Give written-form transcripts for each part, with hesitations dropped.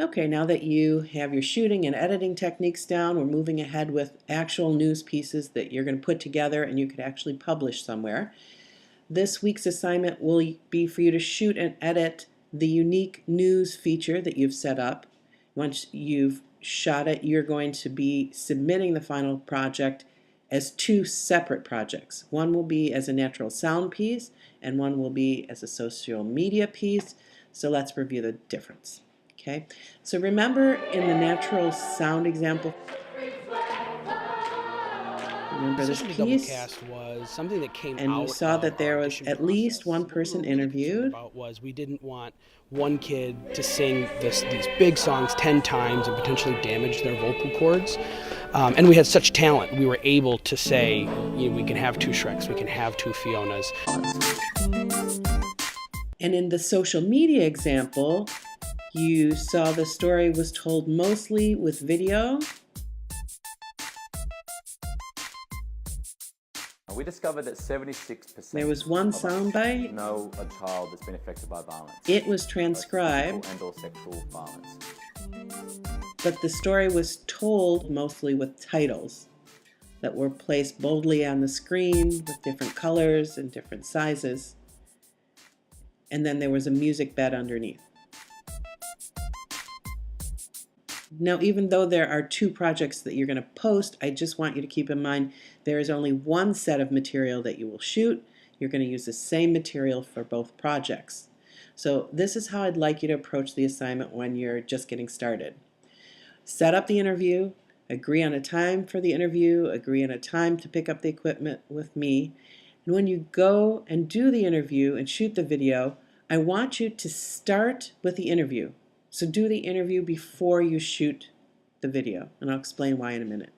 Okay, now that you have your shooting and editing techniques down, we're moving ahead with actual news pieces that you're going to put together and you could actually publish somewhere. This week's assignment will be for you to shoot and edit the unique news feature that you've set up. Once you've shot it, you're going to be submitting the final project as two separate projects. One will be as a natural sound piece and one will be as a social media piece. So let's review the difference. Okay, so remember in the natural sound example, remember this Social Media piece? Doublecast was something that came And you out saw of that our there was audition at least process. one What we were person really concerned interviewed. about was we didn't want one kid to sing these big songs 10 times and potentially damage their vocal cords. And we had such talent, we were able to say, we can have two Shreks, we can have two Fionas. And in the social media example, you saw the story was told mostly with video. We discovered that 76% There was one of us soundbite. know a child that's been affected by violence. It was transcribed. And/or sexual violence. But the story was told mostly with titles that were placed boldly on the screen with different colors and different sizes. And then there was a music bed underneath. Now, even though there are two projects that you're going to post, I just want you to keep in mind there is only one set of material that you will shoot. You're going to use the same material for both projects. So this is how I'd like you to approach the assignment when you're just getting started. Set up the interview, agree on a time for the interview, agree on a time to pick up the equipment with me. And when you go and do the interview and shoot the video, I want you to start with the interview. So do the interview before you shoot the video, and I'll explain why in a minute.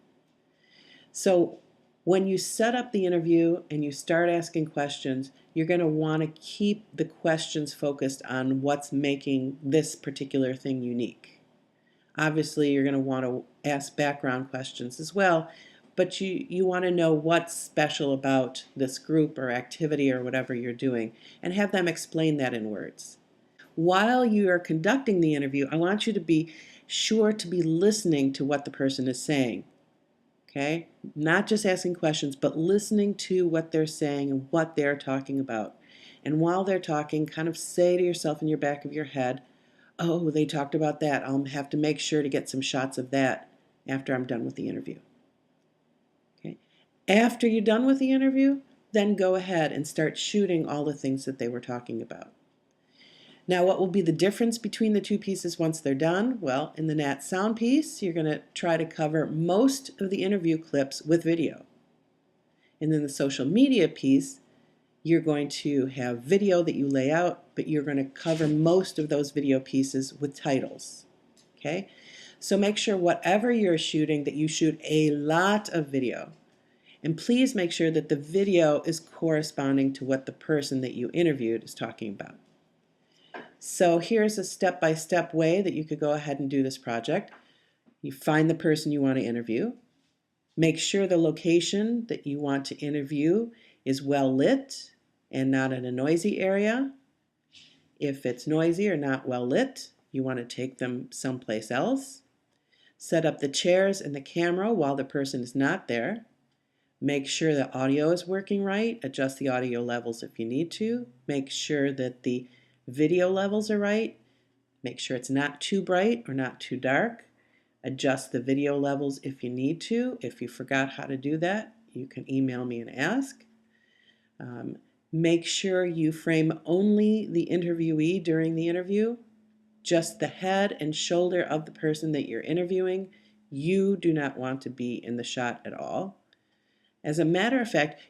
So when you set up the interview and you start asking questions, you're going to want to keep the questions focused on what's making this particular thing unique. Obviously, you're going to want to ask background questions as well, but you want to know what's special about this group or activity or whatever you're doing, and have them explain that in words. While you are conducting the interview, I want you to be sure to be listening to what the person is saying. Okay? Not just asking questions, but listening to what they're saying and what they're talking about. And while they're talking, kind of say to yourself in your back of your head, oh, they talked about that. I'll have to make sure to get some shots of that after I'm done with the interview. Okay? After you're done with the interview, then go ahead and start shooting all the things that they were talking about. Now, what will be the difference between the two pieces once they're done? Well, in the Nat Sound piece, you're going to try to cover most of the interview clips with video. And then the social media piece, you're going to have video that you lay out, but you're going to cover most of those video pieces with titles. Okay? So make sure whatever you're shooting that you shoot a lot of video. And please make sure that the video is corresponding to what the person that you interviewed is talking about. So here's a step-by-step way that you could go ahead and do this project. You find the person you want to interview. Make sure the location that you want to interview is well lit and not in a noisy area. If it's noisy or not well lit, you want to take them someplace else. Set up the chairs and the camera while the person is not there. Make sure the audio is working right. Adjust the audio levels if you need to. Make sure that the video levels are right. Make sure it's not too bright or not too dark. Adjust the video levels if you need to. If you forgot how to do that, you can email me and ask. Make sure you frame only the interviewee during the interview, just the head and shoulder of the person that you're interviewing. You do not want to be in the shot at all. As a matter of fact,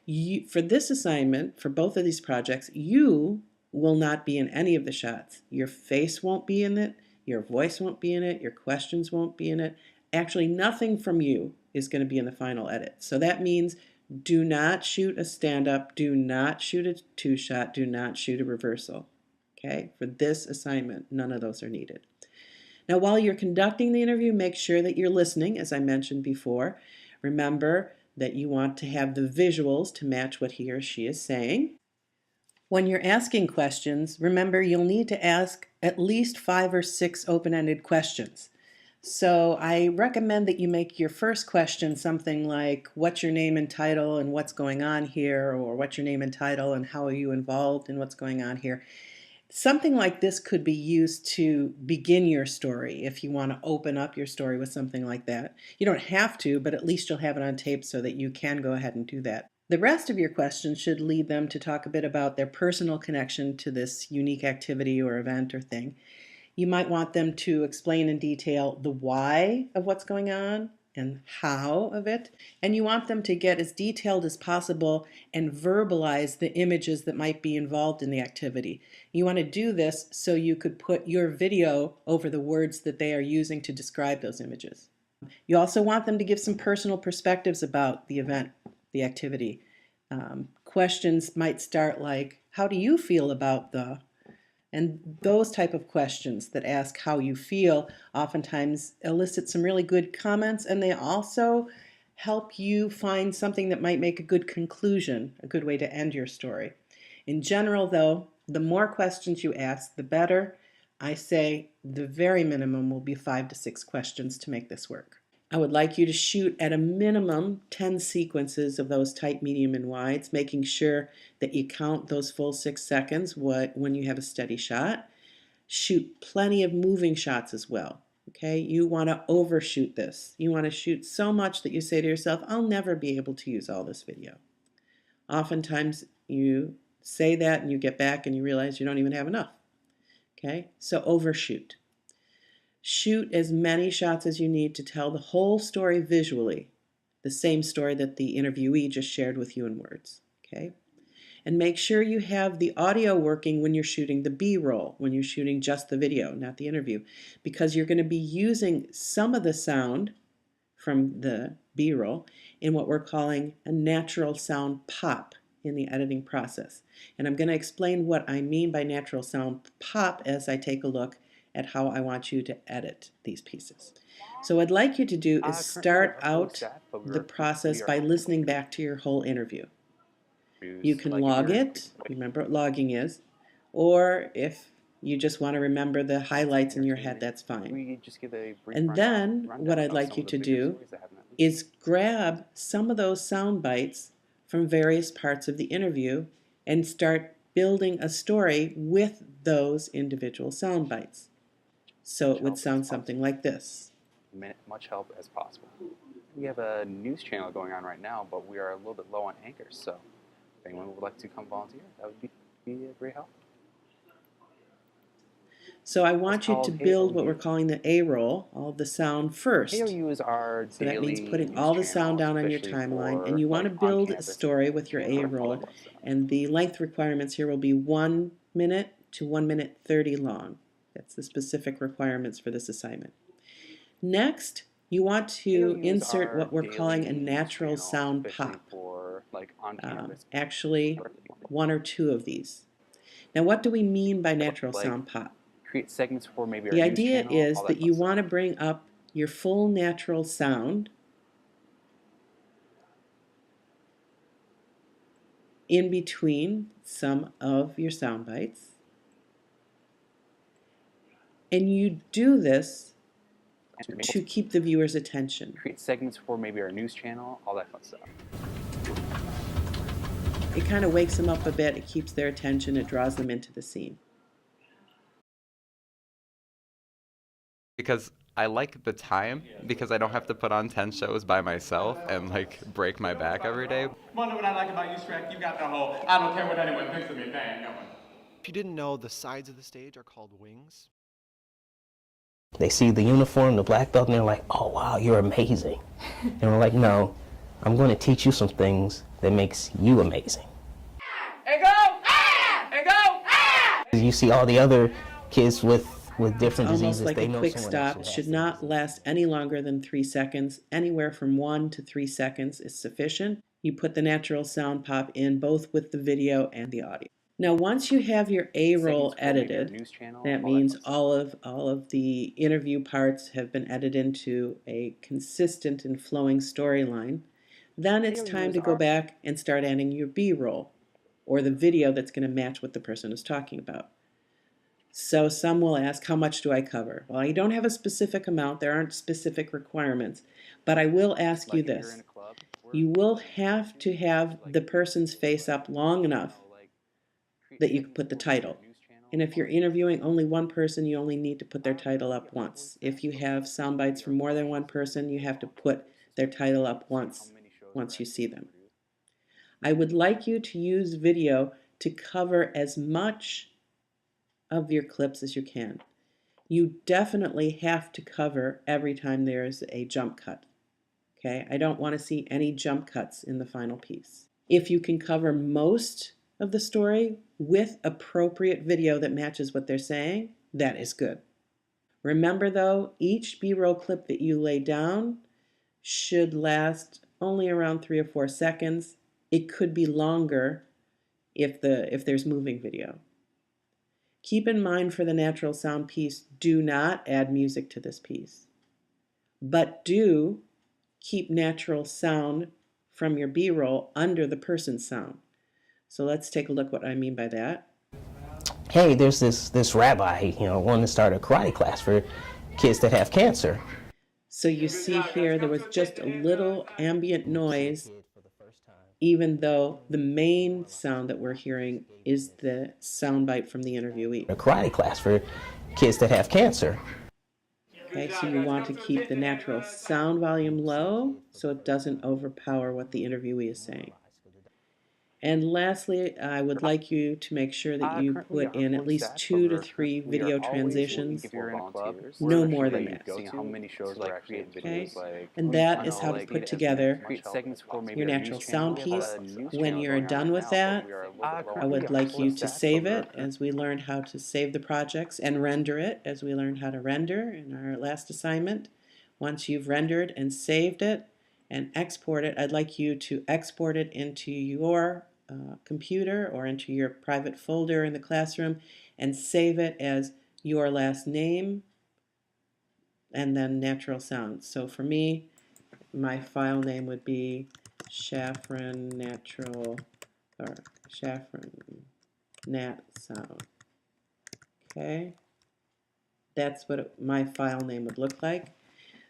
for this assignment, for both of these projects, you will not be in any of the shots. Your face won't be in it, your voice won't be in it, your questions won't be in it. Actually, nothing from you is going to be in the final edit. So that means do not shoot a stand-up, do not shoot a two-shot, do not shoot a reversal. Okay? For this assignment, none of those are needed. Now, while you're conducting the interview, make sure that you're listening, as I mentioned before. Remember that you want to have the visuals to match what he or she is saying. When you're asking questions, remember you'll need to ask at least 5 or 6 open-ended questions. So I recommend that you make your first question something like, what's your name and title and what's going on here? Or what's your name and title and how are you involved in what's going on here? Something like this could be used to begin your story if you want to open up your story with something like that. You don't have to, but at least you'll have it on tape so that you can go ahead and do that. The rest of your questions should lead them to talk a bit about their personal connection to this unique activity or event or thing. You might want them to explain in detail the why of what's going on and how of it. And you want them to get as detailed as possible and verbalize the images that might be involved in the activity. You want to do this so you could put your video over the words that they are using to describe those images. You also want them to give some personal perspectives about the event, the activity. Questions might start like, how do you feel about the? And those type of questions that ask how you feel oftentimes elicit some really good comments, and they also help you find something that might make a good conclusion, a good way to end your story. In general, though, the more questions you ask, the better. I say the very minimum will be 5 to 6 questions to make this work. I would like you to shoot at a minimum 10 sequences of those tight, medium, and wides, making sure that you count those full 6 seconds when you have a steady shot. Shoot plenty of moving shots as well. Okay, you want to overshoot this. You want to shoot so much that you say to yourself, I'll never be able to use all this video. Oftentimes you say that and you get back and you realize you don't even have enough. Okay, so overshoot. Shoot as many shots as you need to tell the whole story visually, the same story that the interviewee just shared with you in words. Okay? And make sure you have the audio working when you're shooting the B-roll, when you're shooting just the video, not the interview, because you're going to be using some of the sound from the B-roll in what we're calling a natural sound pop in the editing process. And I'm going to explain what I mean by natural sound pop as I take a look at how I want you to edit these pieces. So what I'd like you to do is start out the process by listening back to your whole interview. You can log it, remember what logging is, or if you just want to remember the highlights in your head, that's fine. And then what I'd like you to do is grab some of those sound bites from various parts of the interview and start building a story with those individual sound bites. So it would sound something like this. Much help as possible. We have a news channel going on right now, but we are a little bit low on anchors, so if anyone would like to come volunteer, that would be a great help. So I want you to build what we're calling the A-roll, all the sound first. AOU is our so that means putting all the sound down on your timeline, and you want to build a story with your A-roll, and the length requirements here will be 1 minute to 1 minute 30 long. That's the specific requirements for this assignment. Next, you want to insert what we're calling a natural sound pop. Actually, 1 or 2 of these. Now, what do we mean by natural sound pop? Create segments for maybe our The idea channel, is that you want to bring up your full natural sound in between some of your sound bites. And you do this to keep the viewer's attention. Create segments for maybe our news channel, all that fun stuff. It kind of wakes them up a bit, it keeps their attention, it draws them into the scene. Because I like the time, because I don't have to put on 10 shows by myself and like break my back every day. Wonder what I like about you, Shrek? You got the whole I don't care what anyone thinks of me thing going. If you didn't know, the sides of the stage are called wings. They see the uniform, the black belt, and they're like, oh wow, you're amazing. And we're like, no, I'm going to teach you some things that makes you amazing. And go! Ah! And go! Ah! You see all the other kids with different Almost diseases, like they a know quick someone else stop, who has should them. not last any longer than 3 seconds. Anywhere from 1 to 3 seconds is sufficient. You put the natural sound pop in both with the video and the audio. Now, once you have your A-roll edited, that means all of the interview parts have been edited into a consistent and flowing storyline. Then it's time to go back and start adding your B-roll. or the video that's going to match what the person is talking about. So some will ask, how much do I cover? Well, I don't have a specific amount. There aren't specific requirements. But I will ask you this. You will have to have the person's face up long enough that you can put the title. And if you're interviewing only one person, you only need to put their title up once. If you have sound bites from more than one person, you have to put their title up once you see them. I would like you to use video to cover as much of your clips as you can. You definitely have to cover every time there's a jump cut. Okay, I don't want to see any jump cuts in the final piece. If you can cover most of the story with appropriate video that matches what they're saying, that is good. Remember though, each B-roll clip that you lay down should last only around 3 or 4 seconds. It could be longer if there's moving video. Keep in mind for the natural sound piece, do not add music to this piece, but do keep natural sound from your B-roll under the person's sound. So let's take a look what I mean by that. Hey, there's this rabbi, wanting to start a karate class for kids that have cancer. So you see here there was just a little ambient noise, even though the main sound that we're hearing is the soundbite from the interviewee. A karate class for kids that have cancer. Okay, so you want to keep the natural sound volume low so it doesn't overpower what the interviewee is saying. And lastly, I would like you to make sure that you put in at least 2 to 3 video transitions, no more than that. Okay? And that is how to put together your natural sound piece. When you're done with that, I would like you to save it, as we learned how to save the projects, and render it, as we learned how to render in our last assignment. Once you've rendered and saved it and export it, I'd like you to export it into your computer or into your private folder in the classroom and save it as your last name and then natural sound. So for me, my file name would be Shafran Natural, or Shafran Nat Sound. Okay, that's what my file name would look like.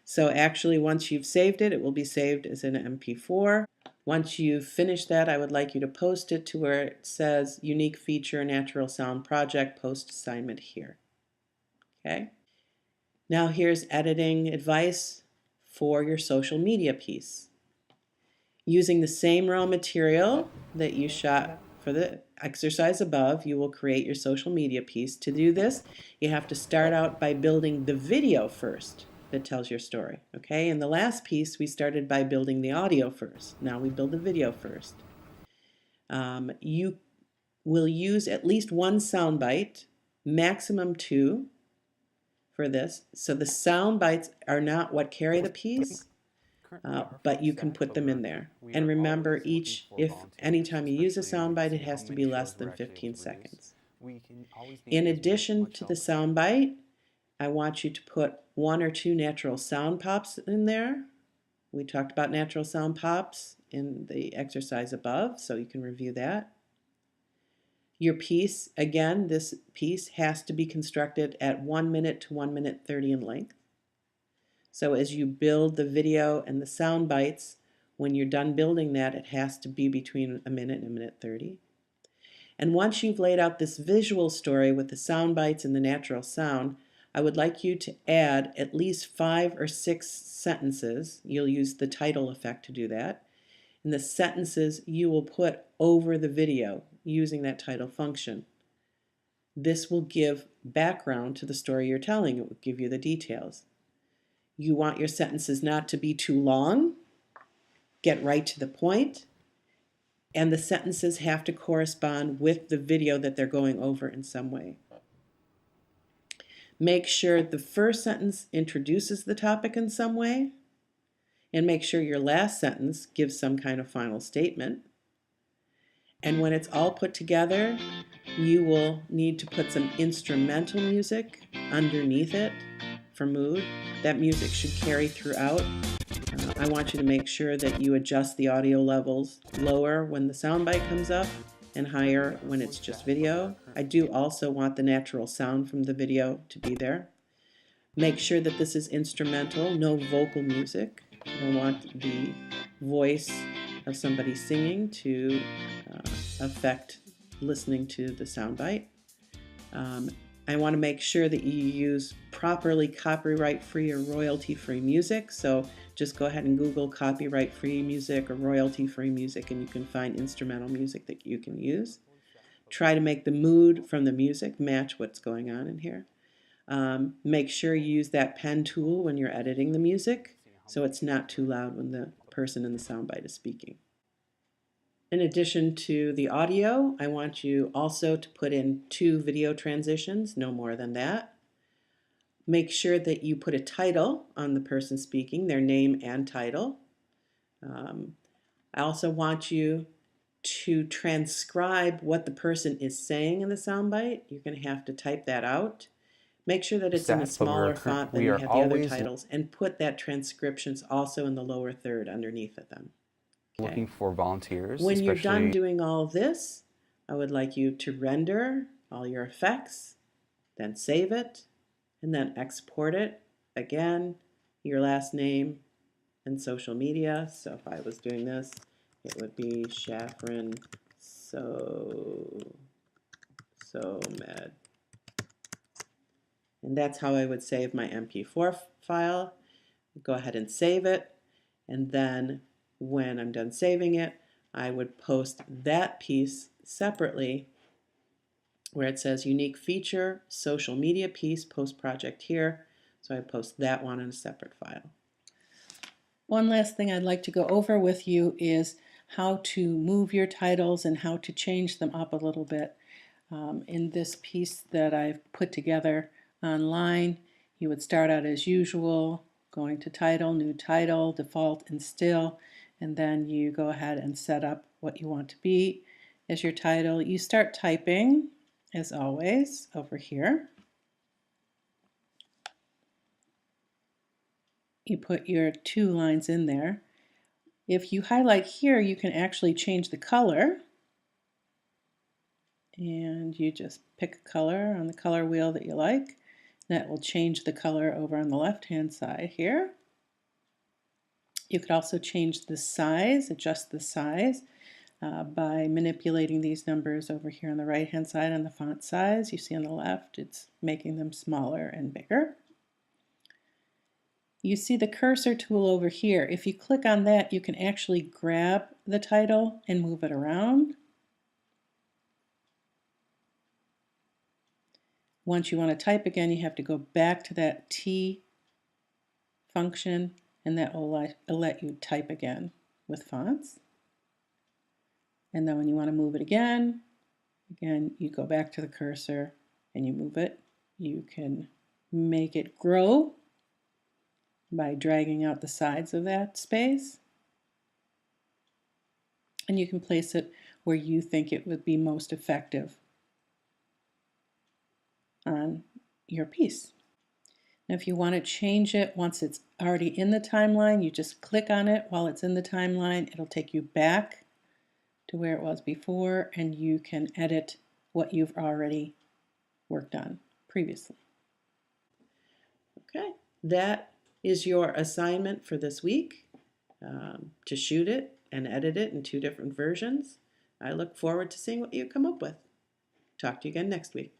So actually, once you've saved it, it will be saved as an MP4. Once you've finished that, I would like you to post it to where it says Unique Feature Natural Sound Project Post Assignment here. Okay? Now here's editing advice for your social media piece. Using the same raw material that you shot for the exercise above, you will create your social media piece. To do this, you have to start out by building the video first that tells your story. Okay, in the last piece we started by building the audio first. Now we build the video first. You will use at least 1 soundbite, maximum 2 for this. So the sound bites are not what carry the piece, but you can put them in there. And remember, anytime you use a soundbite, it has to be less than 15 seconds. In addition to the soundbite, I want you to put 1 or 2 natural sound pops in there. We talked about natural sound pops in the exercise above, so you can review that. Your piece, again, this piece has to be constructed at 1 minute to 1 minute 30 in length. So as you build the video and the sound bites, when you're done building that, it has to be between 1 minute and 1 minute 30. And once you've laid out this visual story with the sound bites and the natural sound, I would like you to add at least 5 or 6 sentences. You'll use the title effect to do that. And the sentences you will put over the video using that title function. This will give background to the story you're telling. It will give you the details. You want your sentences not to be too long. Get right to the point. And the sentences have to correspond with the video that they're going over in some way. Make sure the first sentence introduces the topic in some way, and make sure your last sentence gives some kind of final statement. And when it's all put together, you will need to put some instrumental music underneath it for mood. That music should carry throughout. I want you to make sure that you adjust the audio levels lower when the soundbite comes up and higher when it's just video. I do also want the natural sound from the video to be there. Make sure that this is instrumental, no vocal music. I don't want the voice of somebody singing to affect listening to the soundbite. I want to make sure that you use properly copyright-free or royalty-free music. So just go ahead and Google copyright-free music or royalty-free music, and you can find instrumental music that you can use. Try to make the mood from the music match what's going on in here. Make sure you use that pen tool when you're editing the music so it's not too loud when the person in the soundbite is speaking. In addition to the audio, I want you also to put in 2 video transitions, no more than that. Make sure that you put a title on the person speaking, their name and title. I also want you to transcribe what the person is saying in the soundbite. You're going to have to type that out. Make sure that it's in a smaller font than you have the other titles, and put that transcriptions also in the lower third underneath of them. Looking for volunteers. When you're done doing all of this, I would like you to render all your effects, then save it, and then export it. Again, your last name and social media. So if I was doing this, it would be Shafran Med. And that's how I would save my MP4 file. Go ahead and save it, and then when I'm done saving it, I would post that piece separately where it says unique feature, social media piece, post project here. So I post that one in a separate file. One last thing I'd like to go over with you is how to move your titles and how to change them up a little bit. In this piece that I've put together online, you would start out as usual, going to title, new title, default and still, and then you go ahead and set up what you want to be as your title. You start typing, as always, over here. You put your 2 lines in there. If you highlight here, you can actually change the color, and you just pick a color on the color wheel that you like. That will change the color over on the left-hand side here. You could also change the size, adjust the size by manipulating these numbers over here on the right-hand side on the font size. You see on the left, it's making them smaller and bigger. You see the cursor tool over here. If you click on that, you can actually grab the title and move it around. Once you want to type again, you have to go back to that T function, and that will let you type again with fonts. And then when you want to move it again, you go back to the cursor and you move it. You can make it grow by dragging out the sides of that space. And you can place it where you think it would be most effective on your piece. Now, if you want to change it once it's already in the timeline, you just click on it while it's in the timeline. It'll take you back to where it was before, and you can edit what you've already worked on previously. Okay, that is your assignment for this week, to shoot it and edit it in 2 different versions. I look forward to seeing what you come up with. Talk to you again next week.